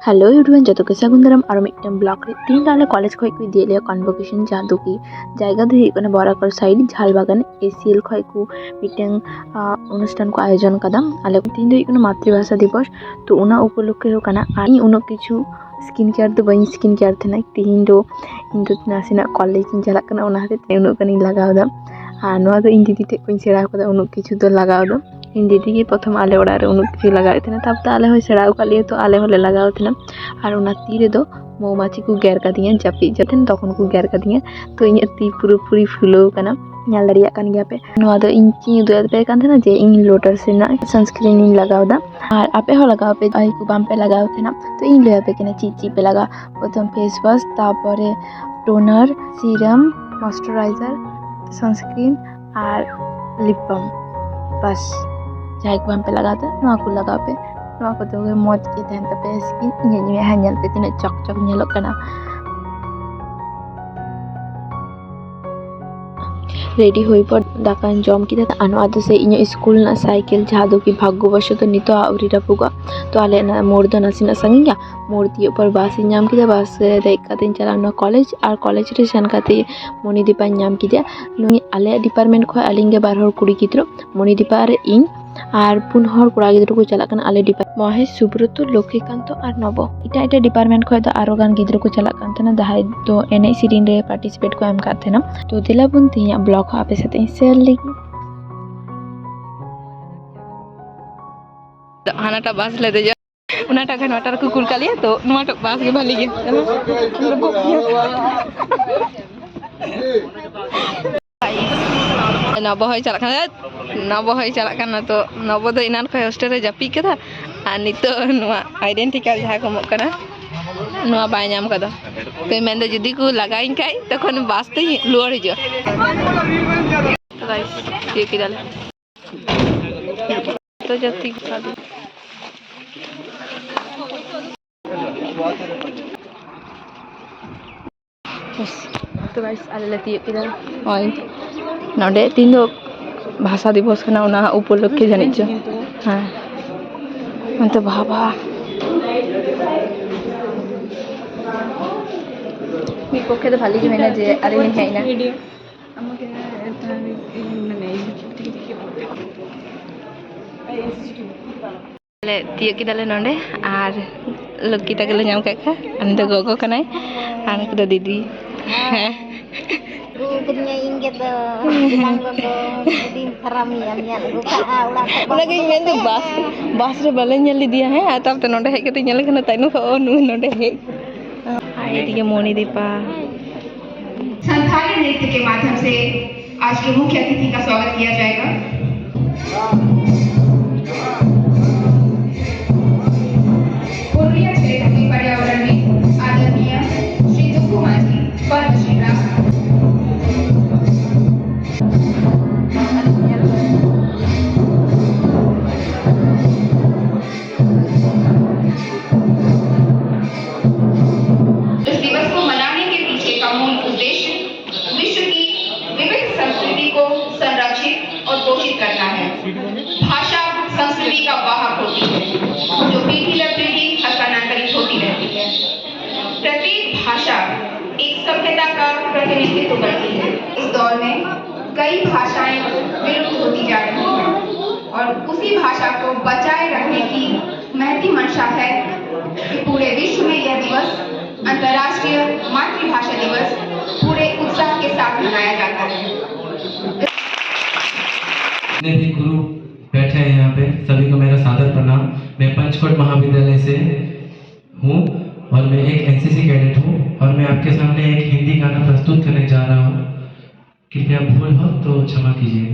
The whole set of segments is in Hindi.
हेलो एवरीवन जो के सागुन दाराम और मिट्टन ब्लॉग रे तीन डाले कॉलेज खय को दिए लिया कन्वोकेशन जहाँ दो की जायगा दो ही कोने बराकर साइड झाल बागान एसीएल खय को मिट्टन अनुष्ठान को आयोजन कदम आले तीन दो कोने मातृभाषा दिवस तो उना उपलक्षे हो कना आई उनो किछु स्किन केयर दो बई स्किन केयर थे तीन दो नासीना कॉलेज चला कना उना हते उनो कनी लगाव दा और नोआ दो इन दीदी ते को सेड़ा कदा उनो किछु दो लगाव दो इन दीदी के प्रथम आले ओड़ा रे उनो किछु लगाव थे तब तो आले हो सेड़ा का लिए तो आले होले लगाव थे और उना ती रे दो मौमाछी को गेर का दिया जापी जतन तखन को गेर का दिया तो इन ती पूरी फुलो कना ñal daria kan gya pe noa do in chi do pe kan thena je in lotus na sunscreen in लगाव दा और आपे हो लगाव पे आई को बाम पे लगाव थेना तो इन ले पे केना ची पे लगा प्रथम फेस वॉश तापरे टोनर सीरम मॉइस्चराइजर सनस्क्रीन और लिप बाम बस जाय को बाम पे लगा दा नोa को लगा पे नोa को तो मौज के तहन पे स्किन ये हान्यल पे तिने चक नेलो कना रेडी हुई पर दाका जम की आनो आदो से इन स्कूल ना साइकिल जहाँ दो की भाग्यवश तो नितो आवरी रपुगा तो आले ना मोड़ दो नासिना संगिया मोड़ दिए पर बास नाम की बास देख काते चला कॉलेज और कॉलेज रे सेन काते मणिदीपा नाम की नुई आले डिपार्टमेंट खो आलिंगे बार हर कुड़ी गिद्रो मणिदीपा और इन और पुन हर कोड़ा गिद्रो को चला कन आले डिपार्टमेंट महेश सुब्रत लक्ष्मीकांत और नव इटा डिपार्टमेंट खो तो आरो गान गिद्रो को चला कन थे जहाँ तो एने सीरीन रे पार्टिसिपेट को एम करते ना तो दिला बुन तीन ब्लॉग आपे साथे शेयर लेगी हानाटा बास ले दे जा उनाटा खान वाटर को कुल कालिया तो नोटा बास के भाली गे नब होय चला खाना तो नब दो इनान खय हॉस्टल रे जापी केदा आ नितो नोआ आइडेंटिटी कार्ड जहाँ को मकना नोआ बाय नाम कदा तो मेन जुदी को लगाइन काई तखन बास ते लुआर हिजो तो गाइस ये की डाले तो जति शादी तो गाइस आले लती की डाले ओय नडे तीन दो भाषा दिवस कना उना उपलक्षे जानिच हां अंत भाभा मी पक्षे तो भाली के मेना जे आरे नि हैना আমাকে ले तिय की दले नंडे आर लकी तक ले नाम का अन दो गोगो कनाय आन को दीदी गुगुnya inget bilang gogo di karamian ya buka udah lagi main tuh bas रे बले ñल दिया है तब तो नोडे हे के ñल खना तैनु हो नु नोडे हे आए दिए मणिदीपा संथाली नृत्य के माध्यम से आज के मुख्य अतिथि का स्वागत किया जाएगा। पूर्णिया क्षेत्र के पर्यावरण में आदरणीय श्री दुखू माझी पद्मश्री करना है। भाषा संस्कृति का वाहक होती है जो पीढ़ी दर पीढ़ी हस्तांतरित होती रहती है। प्रत्येक भाषा एक सभ्यता का प्रतिनिधित्व करती है। इस दौर में कई भाषाएं विलुप्त होती जा रही हैं और उसी भाषा को बचाए रखने की महती मंशा है कि पूरे विश्व में यह दिवस अंतर्राष्ट्रीय मातृभाषा दिवस पूरे उत्साह के साथ मनाया जाता है। जितने भी गुरु बैठे हैं यहाँ पे सभी को मेरा सादर प्रणाम। मैं पंचकोट महाविद्यालय से हूँ और मैं एक एनसीसी कैडेट हूँ और मैं आपके सामने एक हिंदी गाना प्रस्तुत करने जा रहा हूँ। कृपया भूल हो तो क्षमा कीजिए।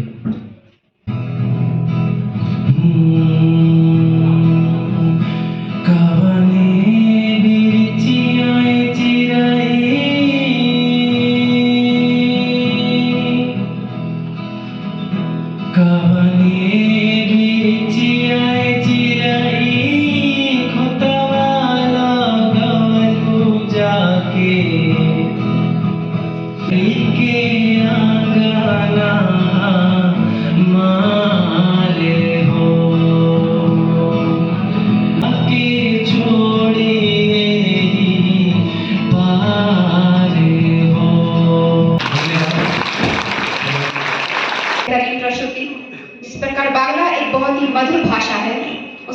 छोड़ी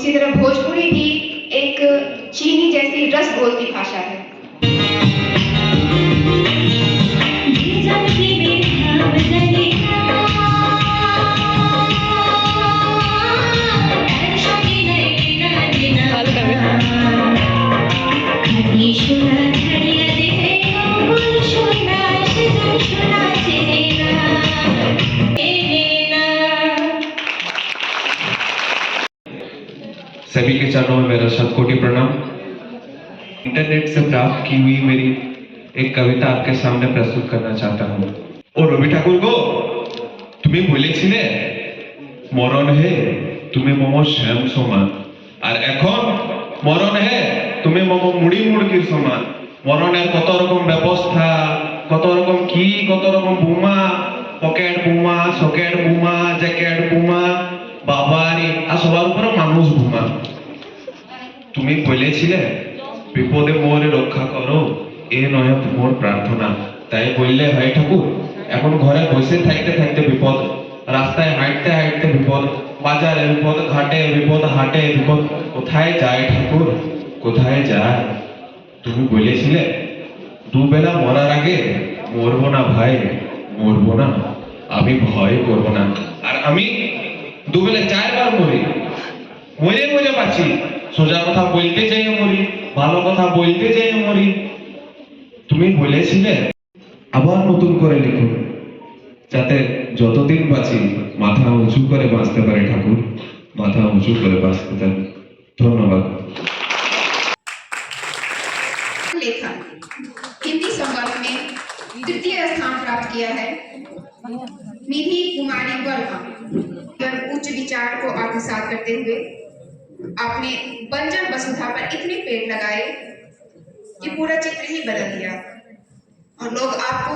उसी तरह भोजपुरी भी एक चीनी जैसी रस घोलती भाषा है। सभी के चरणों में मेरा शतकोटि प्रणाम। इंटरनेट से प्राप्त की हुई मेरी एक कविता आपके सामने प्रस्तुत करना चाहता हूँ। ओ रवि ठाकुर गो, तुम्हें বলেছিলে মরণ হে তুমি মম শ্যাম সমান, আর এখন মরণ হে তুমি মম মুড়ি মুড়কির সমান। মরণের কত রকম ব্যবস্থা, কত রকম কি, কত রকম বোমা, পকেট বোমা, সকেট বোমা, জ্যাকেট বোমা, বাবারে আর সবার উপরে মানুষ বোমা। তুমি বলেছিলে বিপদে মোরে রক্ষা করো, এ নয় মোর প্রার্থনা। তাই বললে হয় ঠাকুর, এখন ঘরে বসে থাকতে থাকতে বিপদ, রাস্তায় হাঁটতে হাঁটতে বিপদ, বাজারে বিপদ, ঘাটে বিপদ, হাটে বিপদ, কোথায় যায় ঠাকুর, কোথায় যায়? তুমি বলেছিলে দুবেলা মরার আগে মরবো না ভাই, মরবো না, আমি ভয় করবো না। আর আমি দুবেলা 4 বার মরি, মরে মরে বাঁচি। সোজা কথা বলতে চাই মরি, ভালো কথা বলতে চাই মরি। তুমি বলেছিলে আবার নতুন করে লিখুন, যাতে যতদিন বাঁচি মাথা উঁচু করে বাঁচতে পারে ঠাকুর, মাথা উঁচু করে বাঁচতে পারে। ধন্যবাদ। लेखन हिंदी संवर्ग में तृतीय स्थान प्राप्त किया है निधि कुमारी वर्मा। उच्च विचार को आत्मसात करते हुए आपने बंजर वसुधा पर इतने पेड़ लगाए कि पूरा चित्र ही बदल दिया और लोग आपको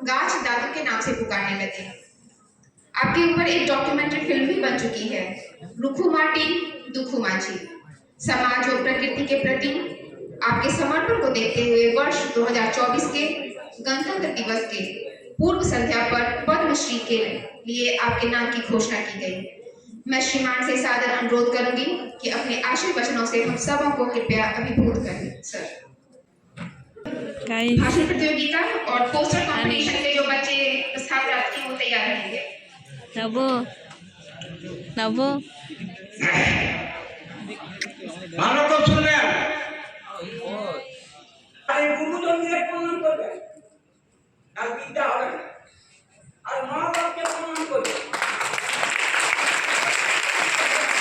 गाछ दादू के नाम से पुकारने लगे। आपके ऊपर एक डॉक्यूमेंट्री फिल्म भी बन चुकी है, रुखु माटी दुखु माझी। समाज और प्रकृति के प्रति आपके समर्पण को देखते हुए वर्ष 2024 के गणतंत्र दिवस के पूर्व संध्या पर पद्मश्री के लिए आपके नाम की घोषणा की गई। मैं श्रीमान से सादर अनुरोध करूंगी कि अपने आशीर्वचनों से हम सबों को कृपया अभिभूत करें। सर, भाषण प्रतियोगिता और पोस्टर कॉम्पिटिशन से जो बच्चे पुरस्कार प्राप्त किए वो तैयार रहेंगे। नवो नवो ভালো তো শুনলেন, আর এই গুরুজন মিলে প্রমাণ করবে, আর বিদ্যা হবে না, আর মা বাপকে প্রমাণ করবে।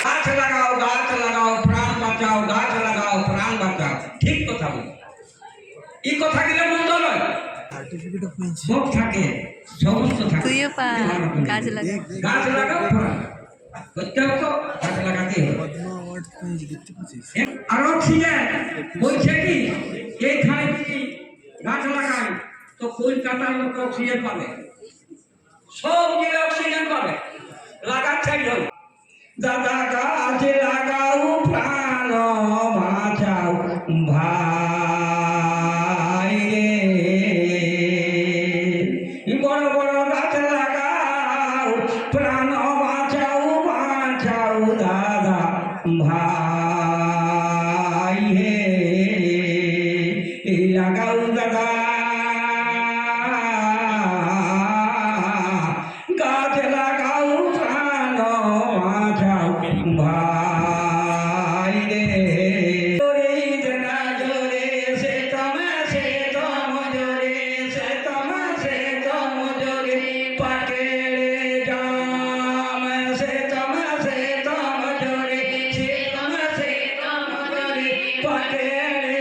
গাছ লাগাও, গাছ লাগাও, প্রাণ বাঁচাও, গাছ লাগাও, প্রাণ বাঁচাও। ঠিক কথা বলি, এই কথা গেলে মন্দ নয়। সব থাকে, সমস্ত থাকে। তুইও পা গাছ লাগা, গাছ লাগাও, প্রাণ করতে হবে, তো গাছ লাগাতে হবে। আর অক্সিজেন বলছে কি এইখানে যদি গাছ লাগাই তো কলকাতার লোক অক্সিজেন পাবে, সব মিলে অক্সিজেন পাবে। লাগাচ্ছে দাদা গাছ লাগাও, প্রাণ বাঁচাও ভাই রে, বড় বড় গাছ লাগাও, প্রাণ বাঁচাও, বাঁচাও দাদা ভাই হে, লাগাও দাদা গাছ লাগাও, প্রাণ বাঁচাও ভাই রে। জোরে জনা জোরে সে তমা সে তম জোরে, সে তমা সে তম জোরে, পাকেড়ে জাম সে তমা সে তম জোরে, সে তমা সে তম জোরে, পাকেড়ে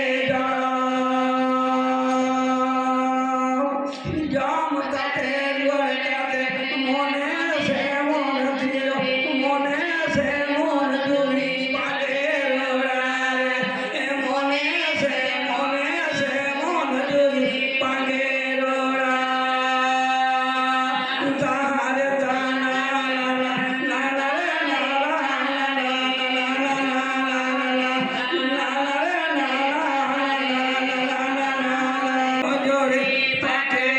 জাম কাটে জোরে কাটে, মনে সে মন দিল, মনে সে মন জুড়ি পালে লোড়ারে, মনে সে মন জুড়ি পালে লোড়া। তাহারে তানা লা লা লা লা জোরে পাকে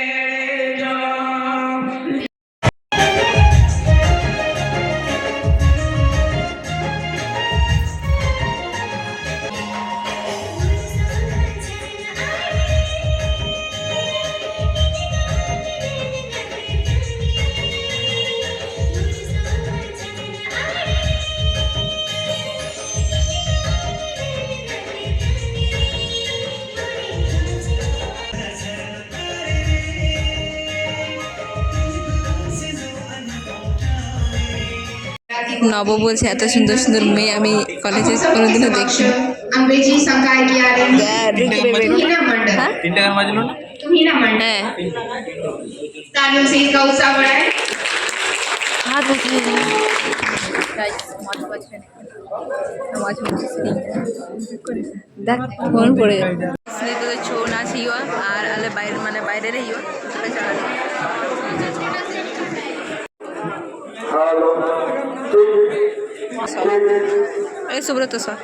জাম। নব বলছে এত সুন্দর সুন্দর মেয়ে আমি কলেজে কোনোদিনও দেখিনি। अंग्रेजी संकाय की तुहिना मंडल हाँ? तुहिना मंडल হ্যাঁ तालियों से इसका उत्साह बढ़ाएं। হাত উঠিয়ে দেখ ফোন পড়ে যাবে। তো ছৌ নাচ হিয়া আর আলে বাইরে মানে বাইরে হিয়া সুব্রত স্যার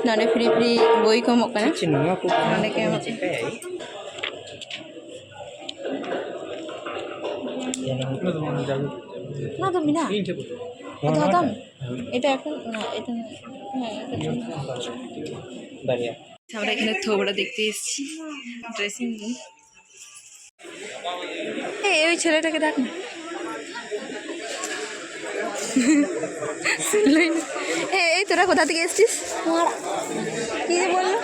ᱱᱚᱰᱮ ᱯᱷᱨᱤ ᱯᱷᱨᱤ ᱵᱳᱭ ᱠᱚ ᱮᱢᱚᱜ ᱠᱟᱱᱟ ᱱᱚᱰᱮ ᱠᱚ ᱮᱢᱚᱜ ᱠᱟᱱᱟ না তো মিনা দাদাম এটা এখন না এটা হ্যাঁ আমরা এখানে থোবড়া দেখতে এসেছি ড্রেসিং রুম। ওই ছেলেটাকে দেখ না এই তোরা কোথা থেকে এসেছিস কি বললো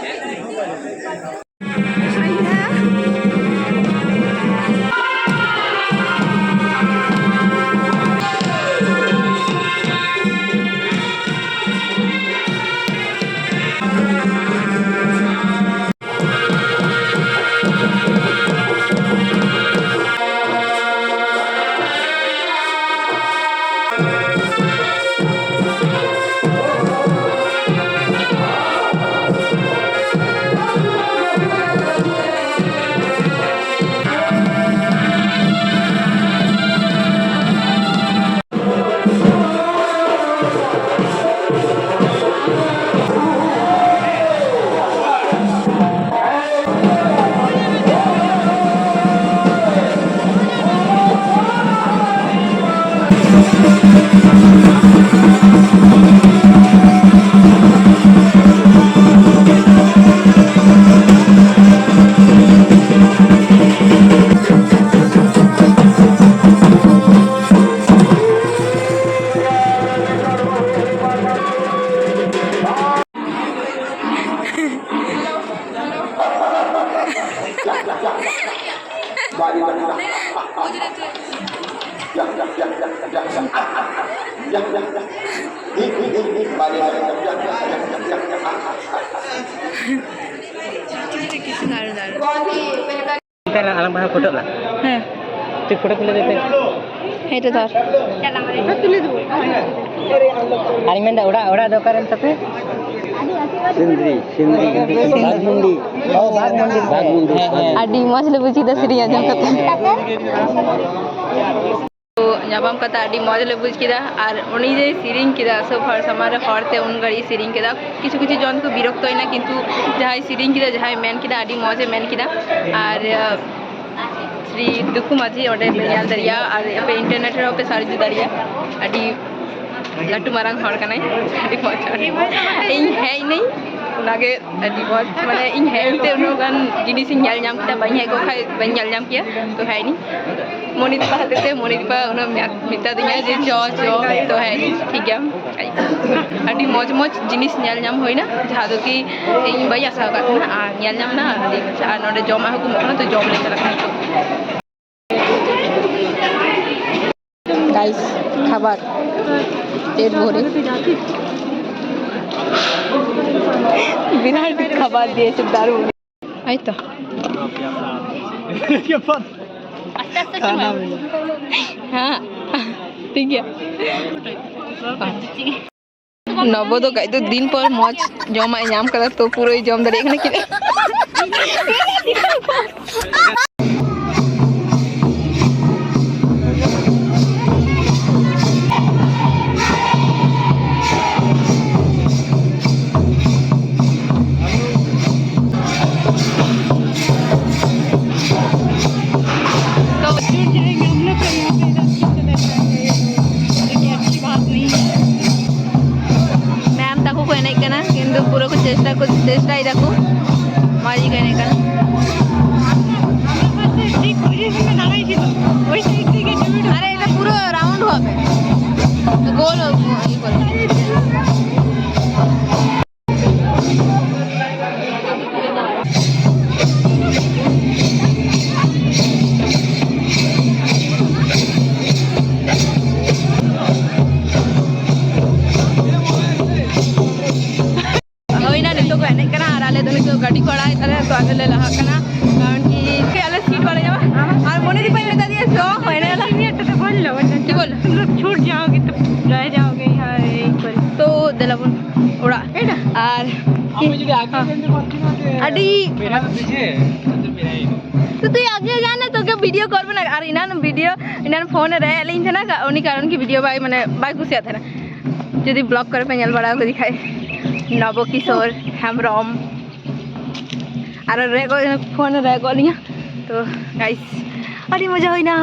হ্যাঁ তুই ফটো তুলে দিতে এটা ধর তুলে দেবো আরিমেন্ডা ওরা ওরা দোকানের সাথে সিন্দ্রি সিন্দ্রি বাগমুন্ডি ও বাগমুন্ডি বাগমুন্ডি আডি মজলে বুঝি দা সিরিয়া জগত तो ñapam kata adi moj le bujh kida ar uni je siring kida so hor samare horte un gari siring kida kichu kichu jon ko birokto hoina kintu jahai siring kida jahai men kida adi moje men kida ar Shri दुखु माझी ओडे बेयाल दरिया और पे इंटरनेट रे पे सारी दरिया अडी लट्टू मारंग हड़ कनाई अडी मजा इन है नहीं लागे अडी बहुत माने इन है ते उनोगान जिनिस ᱧᱮᱞ ᱧᱟᱢ ᱠᱮᱫᱟ ᱵᱟᱹᱧ ᱦᱮᱡ ᱠᱚᱜ ᱠᱷᱟᱡ ᱵᱟᱹᱧ ᱧᱮᱞ ᱧᱟᱢ ᱠᱮᱭᱟ ᱛᱚ ᱦᱮᱡ ᱱᱤ ᱢᱚᱱᱤᱫᱤᱯᱟ ᱦᱟᱛᱮᱛᱮ ᱢᱚᱱᱤᱫᱤᱯᱟ ᱩᱱᱟᱹ ᱢᱮᱛᱟ ᱫᱤᱧᱟ ᱡᱮ ᱪᱚ ᱛᱚ ᱦᱮᱡ ᱱᱤ ᱴᱷᱤᱠ ᱜᱮᱭᱟ ᱟᱹᱰᱤ ᱢᱚᱡᱽ ᱢᱚᱡᱽ ᱡᱤᱱᱤᱥ ᱧᱮᱞ ᱧᱟᱢ ᱦᱩᱭᱱᱟ ᱡᱟᱦᱟᱸ ᱫᱚ ᱠᱤ ᱤᱧ ᱵᱟᱹᱧ ᱟᱥᱟ ᱟᱠᱟᱫ ᱛᱟᱦᱮᱱᱟ ᱟᱨ ᱧᱮᱞ ᱧᱟᱢ ᱱᱟ ᱟᱹᱰᱤ ᱢᱚᱡᱽ ᱟᱨ ᱱᱚᱰᱮ ᱡᱚᱢᱟᱜ ᱦᱚᱸᱠᱚ ᱮᱢᱚᱜ ᱠᱟᱱᱟ ᱛᱚ ᱡᱚᱢ ᱞᱮ ᱪᱟᱞᱟᱜ ᱠᱟᱱᱟ গাইস খাবার পেট ভরে বিরাট খাবার দিয়েছে দারুণ এই তো হ্যাঁ ঠিক আছে নব তো গাই তো দিন পর মজ জমায় নাম করা তো পুরোই জম দাঁড়িয়ে এখানে কি পুরো চেষ্টাই দেখো মাঝি কেনে কেন আরে এটা পুরো রাউন্ড হবে গোল কারণ কি খেয়ালে সিট বাড়ে যাওয়া আর মনে দিপাই মেতা দিয়ে চ হয় না এটাতে বললো কি বললো ছুট যাওগে তো রয়ে যাওগে তো দিলাম ওরা আর আডি तो तू आगे जाना तो क्या वीडियो कर ना और इन्हें फोन रहे अलिंग थे ना उन्हीं कारण की वीडियो बाई मैंने बाई कुछ आता ना यदि ब्लॉग कर पेंजल बड़ा को दिखाए नव किशोर हेमरम और रेगो फोन रेगो लिया तो गाइस अड़ी मजा हुई ना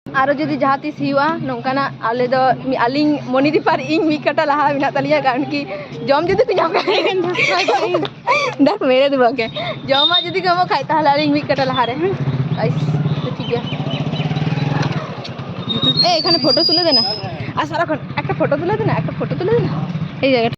और जो जहाँ तीस हुआ नौकाना आले दो अलिंग मनी दी पर इंग मीट कटा लहा बिना तलिया कारण की जम जो को जाम देख मेरे तो बके जमा जो कम खाई ताहले अलिंग मीट कटा लहा रे गाइस तो ठीक है ए এখানে ফটো তুলে দে না আর সারাক্ষণ একটা ফটো তুলে দে না এই জায়গাটা